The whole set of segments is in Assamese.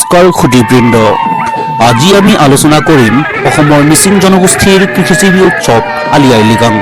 নমস্কাৰ খুদীবৃন্দ, আজি আমি আলোচনা কৰিম অসমৰ মিচিং জনগোষ্ঠীৰ কৃষিজীৱী উৎসৱ আলি আই লৃগাং।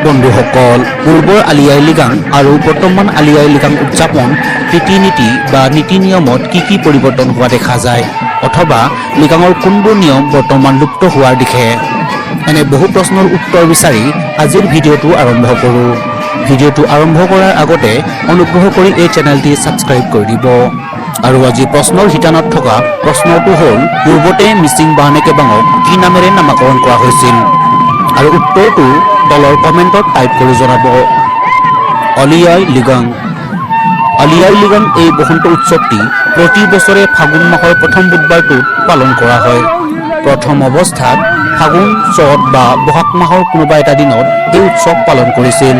বন্ধুসকল, পূৰ্বৰ আলি আই লৃগাং আৰু বৰ্তমান আলি আই লৃগাং উদযাপন ৰীতি নীতি বা নীতি নিয়মত কি পৰিৱৰ্তন হোৱা দেখা যায়, অথবা লৃগাঙৰ কোনবোৰ নিয়ম বৰ্তমান লুপ্ত হোৱাৰ দিশে, এনে বহু প্ৰশ্নৰ উত্তৰ বিচাৰি আজিৰ ভিডিঅ'টো আৰম্ভ কৰোঁ। ভিডিঅ'টো আৰম্ভ কৰাৰ আগতে অনুগ্ৰহ কৰি এই চেনেলটি ছাবস্ক্ৰাইব কৰি দিব। আৰু আজি প্ৰশ্নৰ শিতানত থকা প্ৰশ্নটো হ'ল, পূৰ্বতে মিচিং বাহনে কেবাঙক কি নামেৰে নামাকৰণ কৰা হৈছিল? আৰু উত্তৰটো তলৰ কমেণ্টত টাইপ কৰি জনাব। আলি আই লৃগাং। আলি আই লৃগাং এই বসন্ত উৎসৱটি প্ৰতি বছৰে ফাগুন মাহৰ প্ৰথম বুধবাৰটোত পালন কৰা হয়। প্ৰথম অৱস্থাত ফাগুন, চ'ত বা বহাগ মাহৰ কোনোবা এটা দিনত এই উৎসৱ পালন কৰিছিল।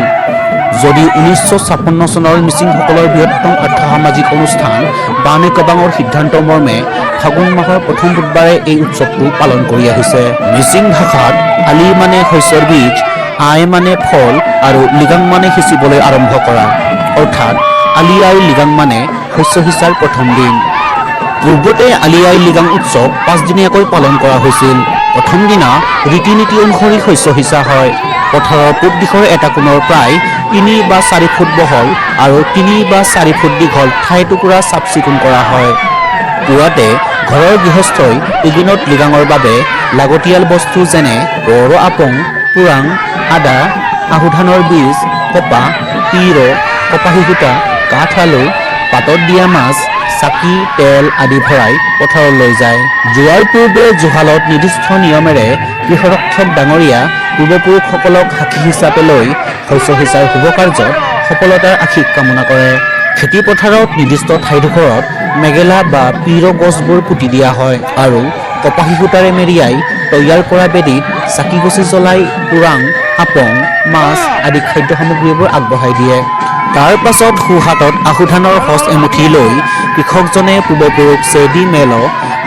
যদি 1956 চনৰ মিচিংসকলৰ বৃহত্তম আৰ্থ-সামাজিক অনুষ্ঠান বানে কেবাঙৰ সিদ্ধান্ত মৰ্মে ফাগুন মাহৰ প্ৰথম বুধবাৰে এই উৎসৱটো পালন কৰি আহিছে। মিচিং ভাষাত আলি মানে শস্যৰ বীজ, আই মানে ফল আৰু লৃগাং মানে সিঁচিবলৈ আৰম্ভ কৰা, অৰ্থাৎ আলি আই লৃগাং মানে শস্য সিঁচাৰ প্ৰথম দিন। পূৰ্বতে আলি আই লৃগাং উৎসৱ 5 দিনীয়াকৈ পালন কৰা হৈছিল। প্ৰথম দিনা ৰীতি নীতি অনুসৰি শস্য সিঁচা হয়। পথাৰৰ পূব দিশৰ এটা কোণৰ প্ৰায় 3 বা 4 ফুট বহল আৰু 3 বা 4 ফুট দীঘল ঠাই টুকুৰা চাফ চিকুণ কৰা হয়। পুৱাতে ঘৰৰ গৃহস্থই এদিনত লৃগাঙৰ বাবে লাগতিয়াল বস্তু যেনে বৰ আপং, পুৰাং, আদা, আহু ধানৰ বীজ, কপাহ, তিৰ, কপাহী সূতা, কাঠ আলু, পাতত দিয়া মাছ, চাকি, তেল আদি ভৰাই পথাৰলৈ যায়। যোৱাৰ পূৰ্বে জুহালত নিৰ্দিষ্ট নিয়মেৰে গৃহৰক্ষক ডাঙৰীয়া পূৰ্বপুৰুষসকলক সাক্ষী হিচাপে লৈ শস্য সিঁচাৰ শুভ কাৰ্যত সফলতাৰ আশীষ কামনা কৰে। খেতি পথাৰত নিৰ্দিষ্ট ঠাইডোখৰত মেগেলা বা পীৰ গছবোৰ পুতি দিয়া হয় আৰু কপাহী সূতাৰে মেৰিয়াই তৈয়াৰ কৰা বেদীত চাকি-গছি জ্বলাই পুৰাং, আপং, মাছ আদি খাদ্য সামগ্ৰীবোৰ আগবঢ়াই দিয়ে। তাৰ পাছত সোঁহাতত আহু ধানৰ সঁচ এমুঠি লৈ কৃষকজনে পূৰ্বপুৰুষ চেদি মেল,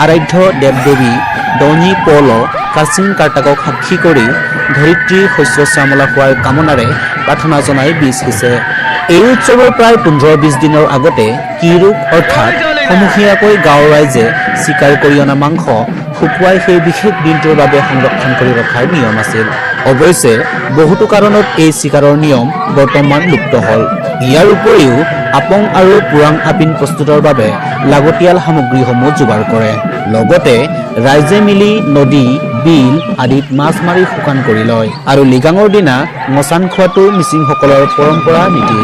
আৰাধ্য দেৱ-দেৱী, দনি পল, কাচিং কাৰ্তাকক সাক্ষী কৰি ধৰিত্ৰীৰ শস্য শ্যামলা হোৱাৰ কামনাৰে প্ৰাৰ্থনা জনাই বীজ সিঁচে। এই উৎসৱৰ প্ৰায় 15-20 দিনৰ আগতে কিৰোগ অৰ্থাৎ সমূহীয়াকৈ গাঁৱৰ ৰাইজে চিকাৰ কৰি অনা মাংস শুকুৱাই সেই বিশেষ দিনটোৰ বাবে সংৰক্ষণ কৰি ৰখাৰ নিয়ম আছিল। অৱশ্যে বহুতো কাৰণত এই চিকাৰৰ নিয়ম বৰ্তমান লুপ্ত হ'ল। ইয়াৰ উপৰিও আপং আৰু পুৰাং আপিন প্ৰস্তুতৰ বাবে লাগতিয়াল সামগ্ৰীসমূহ যোগাৰ কৰে। লগতে ৰাইজে মিলি নদী, বিল আদিত মাছ মাৰি শুকান কৰি লয়। আৰু লৃগাঙৰ দিনা মচান খোৱাটো মিচিংসকলৰ পৰম্পৰা নীতি।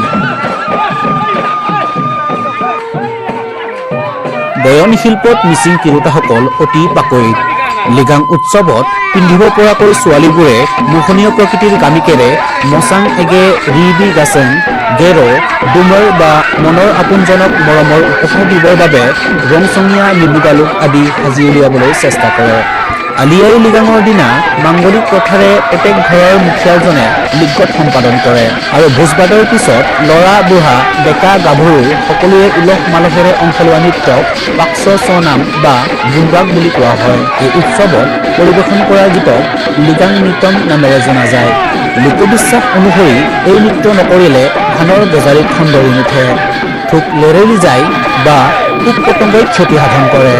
বয়ন শিল্পত মিচিং তিৰোতাসকল অতি পাকৈত। লৃগাং উৎসৱত পিন্ধিব পৰাকৈ ছোৱালীবোৰে মোহনীয় প্ৰকৃতিৰ গামিকেৰে মচাং এগে ৰিবি গাছেং, গেৰ, ডুমৰ বা মনৰ আপোনজনক মৰমৰ উপহাৰ দিবৰ বাবে ৰংচঙীয়া নিবুগালুক আদি সাজি উলিয়াবলৈ চেষ্টা কৰে। আলি আই লৃগাঙৰ দিনা মাংগলিক প্ৰথাৰে প্ৰত্যেক ঘৰৰ মুখীয়াজনে লিগত সম্পাদন কৰে আৰু ভোজ-ভাতৰ পিছত ল'ৰা, বুঢ়া, ডেকা, গাভৰু সকলোৱে উলহ মালহেৰে অংশ লোৱা নৃত্যক পাকচ চনাম বা গুণৰাগ বুলি কোৱা হয়। এই উৎসৱত পৰিৱেশন কৰা গীতক লৃগাং নৃত্যম নামেৰে জনা যায়। লোকবিশ্বাস অনুসৰি এই নৃত্য নকৰিলে ধানৰ গজালিত খন্দৰি নুঠে, থোক লেৰেলি যায় বা পোক-পতংগই ক্ষতি সাধন কৰে।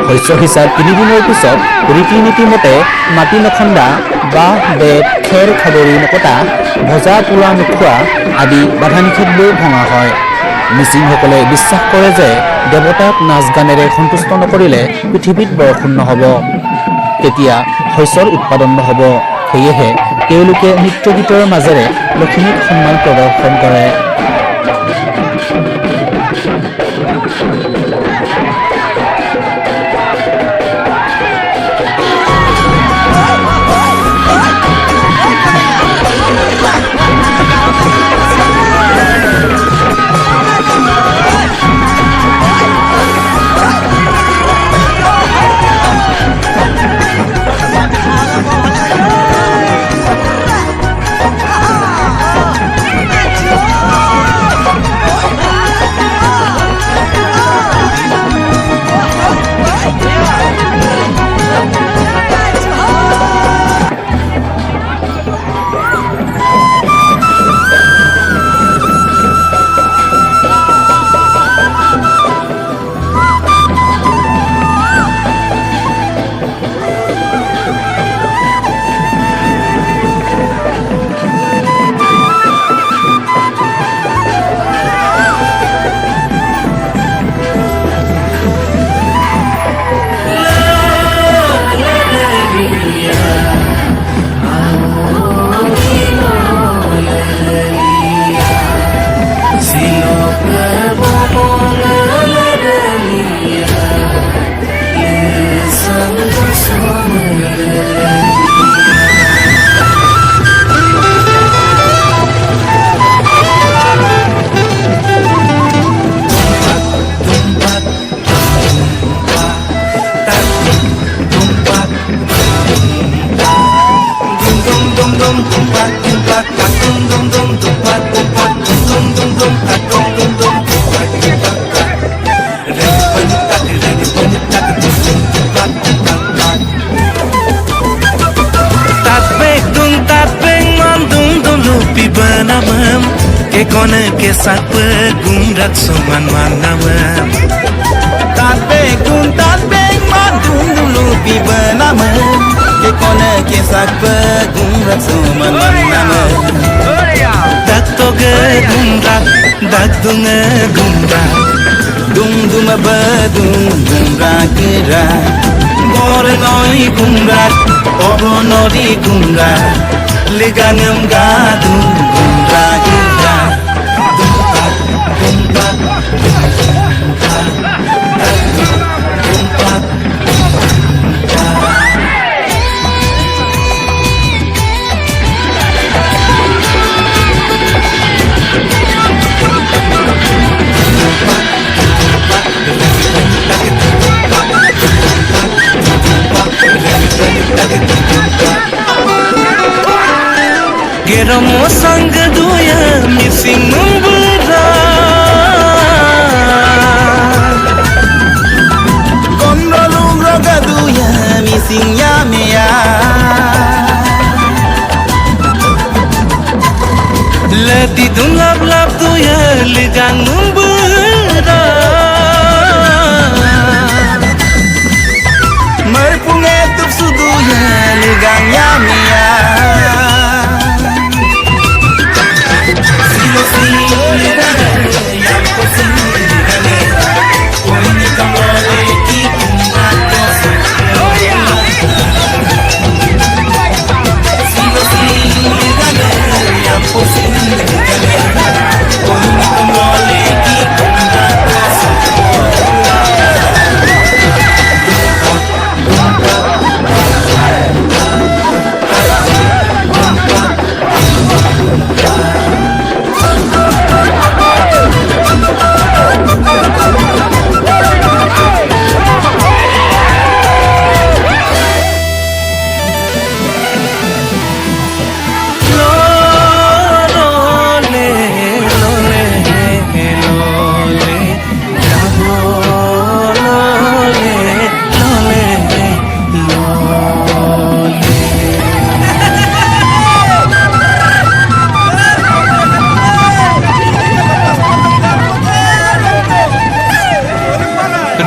শস্য সিঁচাৰ 3 দিনৰ পিছত ৰীতি নীতি মতে মাটি নখন্দা, বাঁহ, বেত, খেৰ খাবৰি নকটা, ভজা পোৰা নোখোৱা আদি বাধা নিষেধবোৰ ভঙা হয়। মিচিংসকলে বিশ্বাস কৰে যে দেৱতাক নাচ গানেৰে সন্তুষ্ট নকৰিলে পৃথিৱীত বৰষুণ নহ'ব, তেতিয়া শস্যৰ উৎপাদন নহ'ব। সেয়েহে তেওঁলোকে নৃত্য গীতৰ মাজেৰে লখিমীক সন্মান প্ৰদৰ্শন কৰে। Banamam ke kone ke sak pegung rak soman manamam tat beng mandung dulu pi banamam ke kone ke sak pegung rak soman manamam dak toge gumrak dak dunge gumrak dung dum badung gumrak kira gore noi gumrak oro nori gumrak legangem gadung gumrak kira Geramo sang duya missing numbra Kondolung rogadu ya missing ya mea Leti dungap lap duya ligang numbra Merpunge tup sudu ya ligang ya mea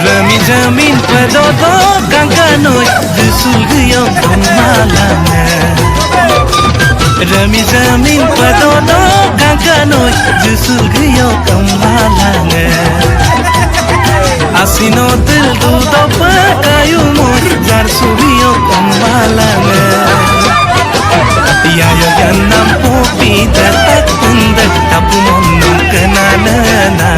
Rami jamin pedodo kankanoi dusul guyong kumalanga Rami jamin pedodo kankanoi dusul guyong kumalanga Asino dil du do pakayu moi jar subiyo kumalanga Yayo yanam popi datak undak tapu monum kenanana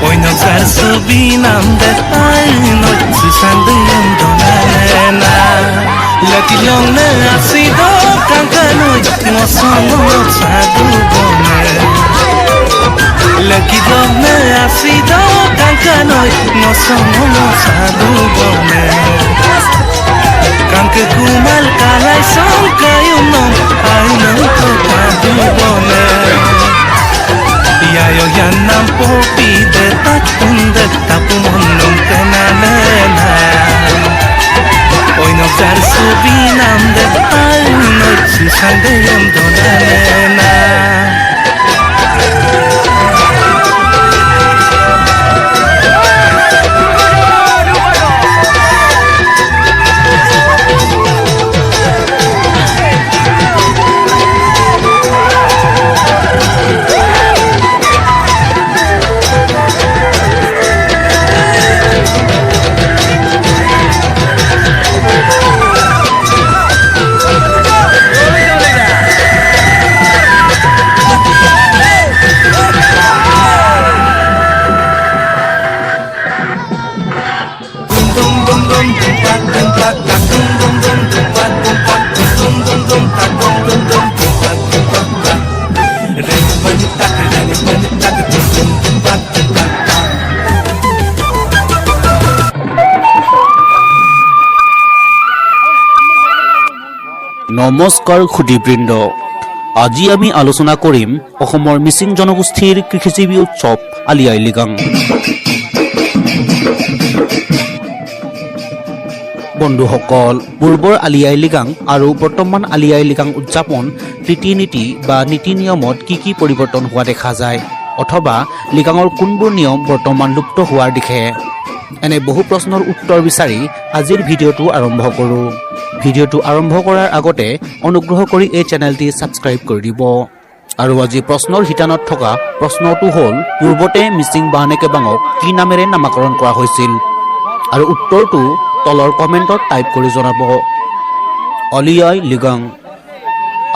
Oy no zar subinam de ay no susandum donana Lati long na asido kankanoy no songo sadu bone Laki long na asido kankanoy no songo sadu bone Kanke kumal kalay song kayunom ay nang tokadu bone Yayo yanam popi de takunda tapu monum kenalena Oy no zar subinam de ay no susandem donalena নমস্কাৰ সুধীবৃন্দ, আজি আমি আলোচনা কৰিম অসমৰ মিচিং জনগোষ্ঠীৰ কৃষিজীৱী উৎসৱ আলি আই লৃগাং। বন্ধুসকল, পূৰ্বৰ আলি আই লৃগাং আৰু বৰ্তমান আলি আই লৃগাং উদযাপন ৰীতি নীতি বা নীতি নিয়মত কি পৰিৱৰ্তন হোৱা দেখা যায়, অথবা লৃগাঙৰ কোনবোৰ নিয়ম বৰ্তমান লুপ্ত হোৱাৰ দিশে, এনে বহু প্ৰশ্নৰ উত্তৰ বিচাৰি আজিৰ ভিডিঅ'টো আৰম্ভ কৰোঁ। ভিডিঅ'টো আৰম্ভ কৰাৰ আগতে অনুগ্ৰহ কৰি এই চেনেলটি ছাবস্ক্ৰাইব কৰি দিব। আৰু আজি প্ৰশ্নৰ শিতানত থকা প্ৰশ্নটো হ'ল, পূৰ্বতে মিচিং বানে কেবাঙক কি নামেৰে নামাকৰণ কৰা হৈছিল? আৰু উত্তৰটো তলৰ কমেণ্টত টাইপ কৰি জনাব। আলি আই লৃগাং।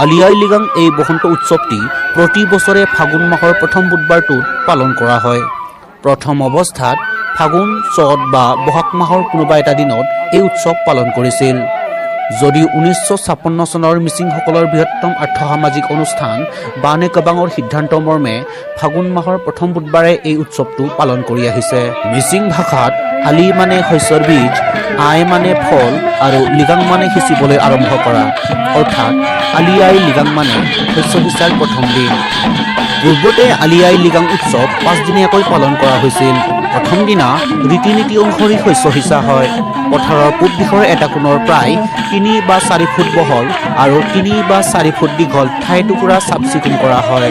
আলি আই লৃগাং এই বসন্ত উৎসৱটি প্ৰতি বছৰে ফাগুন মাহৰ প্ৰথম বুধবাৰটোত পালন কৰা হয়। প্ৰথম অৱস্থাত ফাগুন, চ'ত বা বহাগ মাহৰ কোনোবা এটা দিনত এই উৎসৱ পালন কৰিছিল। যদিও 1956 চনৰ মিচিংসকলৰ বৃহত্তম আৰ্থ-সামাজিক অনুষ্ঠান বানে কেবাঙৰ সিদ্ধান্ত মৰ্মে ফাগুন মাহৰ প্ৰথম বুধবাৰে এই উৎসৱটো পালন কৰি আহিছে। মিচিং ভাষাত আলি মানে শস্যৰ বীজ, আই মানে ফল আৰু লৃগাং মানে সিঁচিবলৈ আৰম্ভ কৰা, অৰ্থাৎ আলি আই লৃগাং মানে শস্য সিঁচাৰ প্ৰথম দিন। পূৰ্বতে আলি আই লৃগাং উৎসৱ 5 দিনীয়াকৈ পালন কৰা হৈছিল। প্ৰথম দিনা ৰীতি নীতি অনুসৰি শস্য সিঁচা হয়। পথাৰৰ পূব দিশৰ এটা কোণৰ প্ৰায় 3 বা 4 ফুট বহল আৰু 3 বা 4 ফুট দীঘল ঠাই টুকুৰা চাফ চিকুণ কৰা হয়।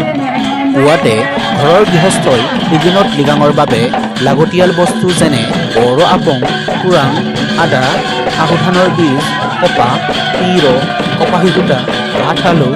পুৱাতে ঘৰৰ গৃহস্থই এদিনত লৃগাঙৰ বাবে লাগতিয়াল বস্তু যেনে বৰ আপং, পুৰাং, আদা, আহু ধানৰ বীজ, কপাহ, তিৰ, কপাহী সূতা, কাঠ আলু,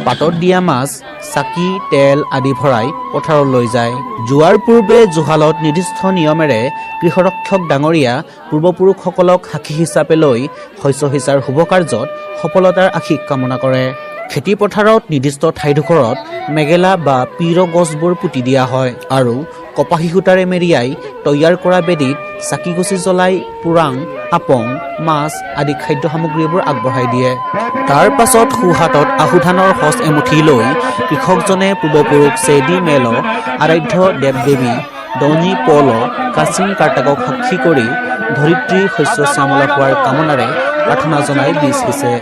পাতত দিয়া মাছ, চাকি, তেল আদি ভৰাই পথাৰলৈ যায়। যোৱাৰ পূৰ্বে জুহালত নিৰ্দিষ্ট নিয়মেৰে গৃহৰক্ষক ডাঙৰীয়া পূৰ্বপুৰুষসকলক সাক্ষী হিচাপে লৈ শস্য সিঁচাৰ শুভ কাৰ্যত সফলতাৰ আশীষ কামনা কৰে। খেতি পথাৰত নিৰ্দিষ্ট ঠাইডোখৰত মেগেলা বা পীৰ গছবোৰ পুতি দিয়া হয় আৰু কপাহী সূতাৰে মেৰিয়াই তৈয়াৰ কৰা বেদীত চাকি গছি জ্বলাই পুৰাং, আপং, মাছ আদি খাদ্য সামগ্ৰীবোৰ আগবঢ়াই দিয়ে। তাৰ পাছত সোঁহাতত আহু ধানৰ সঁচ এমুঠি লৈ কৃষকজনে পূৰ্বপুৰুষ চেদি মেল, আৰাধ্য দেৱ দেৱী, দনি পল, কাচিং কাৰ্তাকক সাক্ষী কৰি ধৰিত্ৰীৰ শস্য শ্যামলা হোৱাৰ কামনাৰে প্ৰাৰ্থনা জনাই বীজ সিঁচে।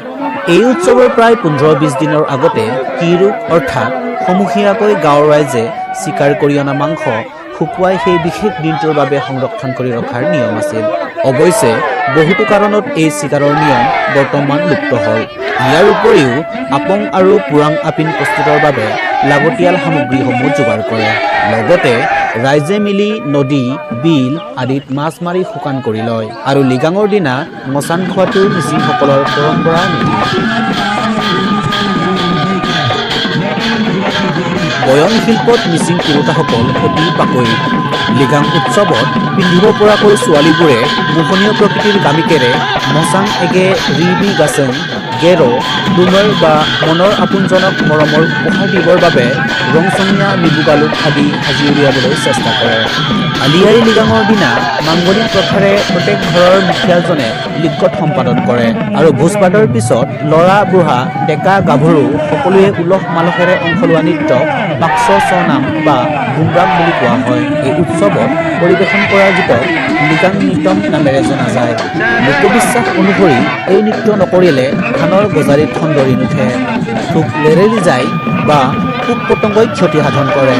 এই উৎসৱৰ প্ৰায় 15-20 দিনৰ আগতে কিৰোক অৰ্থাৎ সমূহীয়াকৈ গাঁৱৰ ৰাইজে চিকাৰ কৰি অনা মাংস শুকুৱাই সেই বিশেষ দিনটোৰ বাবে সংৰক্ষণ কৰি ৰখাৰ নিয়ম আছিল। অৱশ্যে বহুতো কাৰণত এই চিকাৰৰ নিয়ম বৰ্তমান লুপ্ত হ'ল। ইয়াৰ উপৰিও আপং আৰু পুৰাং আপিন প্ৰস্তুতৰ বাবে লাগতিয়াল সামগ্ৰীসমূহ যোগাৰ কৰে। লগতে ৰাইজে মিলি নদী, বিল আদিত মাছ মাৰি শুকান কৰি লয় আৰু লৃগাঙৰ দিনা মচান খোৱাটো মিচিংসকলৰ পৰম্পৰা নীতি। বয়ন শিল্পত মিচিং তিৰোতাসকল অতি পাকৈত। লৃগাং উৎসৱত পিন্ধিব পৰাকৈ ছোৱালীবোৰে মোহনীয় প্ৰকৃতিৰ গামিকেৰে মচাং এগে ৰিবি গাছেং, গেৰ, ডুমৰ বা মনৰ আপোনজনক মৰমৰ উপহাৰ দিবৰ বাবে ৰংচঙীয়া নিবুগালুক আদি সাজি উলিয়াবলৈ চেষ্টা কৰে। আলি আই লৃগাঙৰ দিনা মাংগলিক প্ৰথাৰে প্ৰত্যেক ঘৰৰ মুখীয়ালজনে লিগত সম্পাদন কৰে আৰু ভোজ-ভাতৰ পিছত ল'ৰা, বুঢ়া, ডেকা, গাভৰু সকলোৱে উলহ মালহেৰে অংশ লোৱা নৃত্যক পাকচ নাম বা গুমৰাগ বুলি কোৱা হয়। এই উৎসৱত পৰিৱেশন কৰা গীতক লৃগাং নৃত্যম নামেৰে জনা যায়। লোকবিশ্বাস অনুসৰি এই নৃত্য নকৰিলে ধানৰ গজালিত খন্দৰি নুঠে, থোক লেৰেলি যায় বা পোক পতংগই ক্ষতি সাধন কৰে।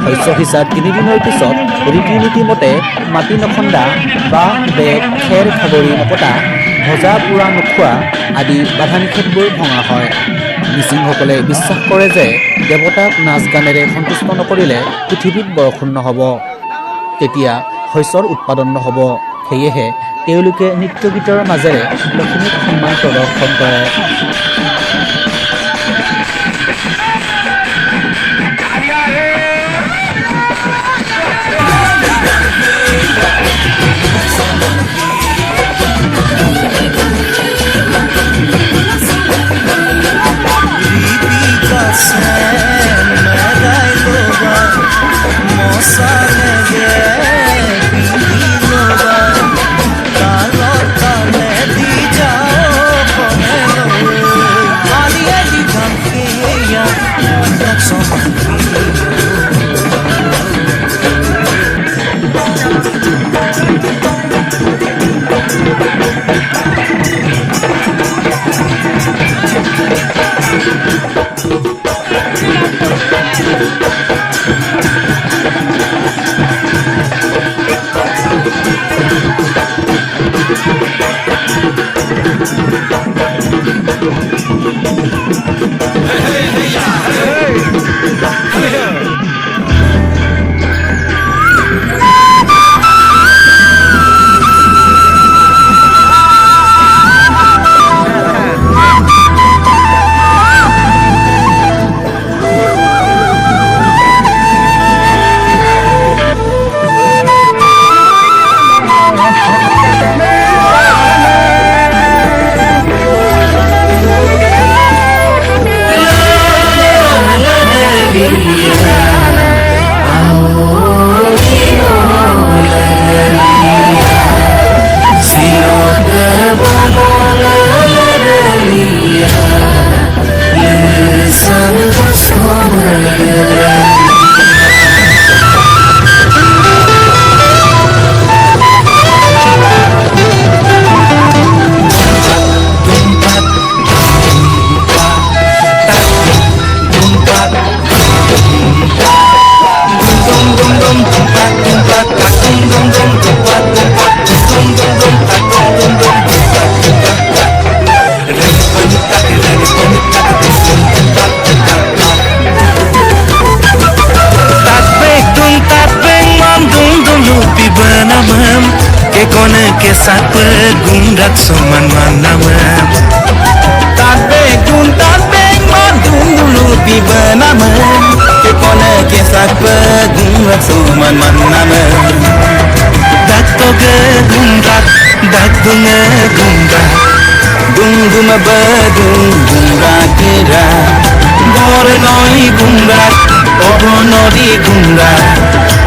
শস্য সিঁচাৰ 3 দিনৰ পিছত ৰীতি নীতি মতে মাটি নখন্দা, বাঁহ, বেগ, খেৰ খাগৰি নকটা, ভজা পোৰা নোখোৱা আদি বাধা নিষেধবোৰ ভঙা হয়। মিচিংসকলে বিশ্বাস কৰে যে দেৱতাক নাচ গানেৰে সন্তুষ্ট নকৰিলে পৃথিৱীত বৰষুণ নহ'ব, তেতিয়া শস্যৰ উৎপাদন নহ'ব। সেয়েহে তেওঁলোকে নৃত্য গীতৰ মাজেৰে লখিমীক সন্মান প্ৰদৰ্শন কৰে। ke sak pegung rak soman manama tat begun tat beng mandung dulu pi benama ke kona ke sak pegung rak soman manama dak toge gumrak dak bunga gumrak dung duma bedung gumrak kira bore noi gumrak obo nori gumrak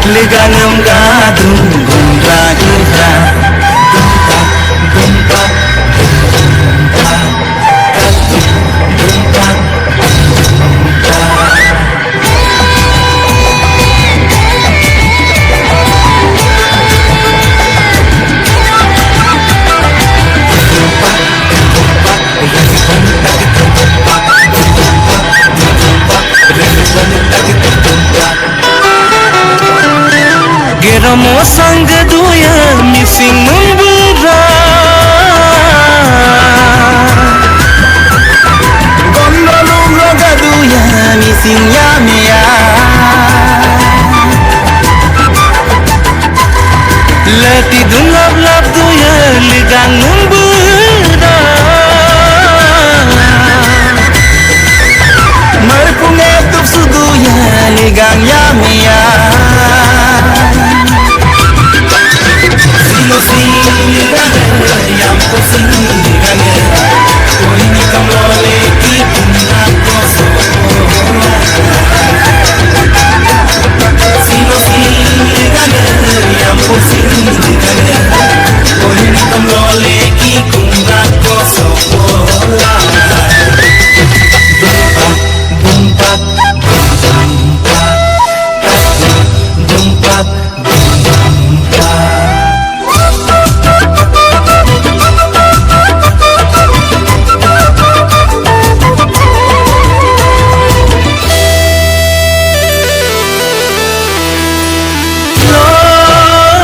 legangam gadung gumrak kira Geramo sang duya missing membura gondolung roga duya missing ya mea leti dungap lap duya ligang membura merpunge tup suduya ligang ya mea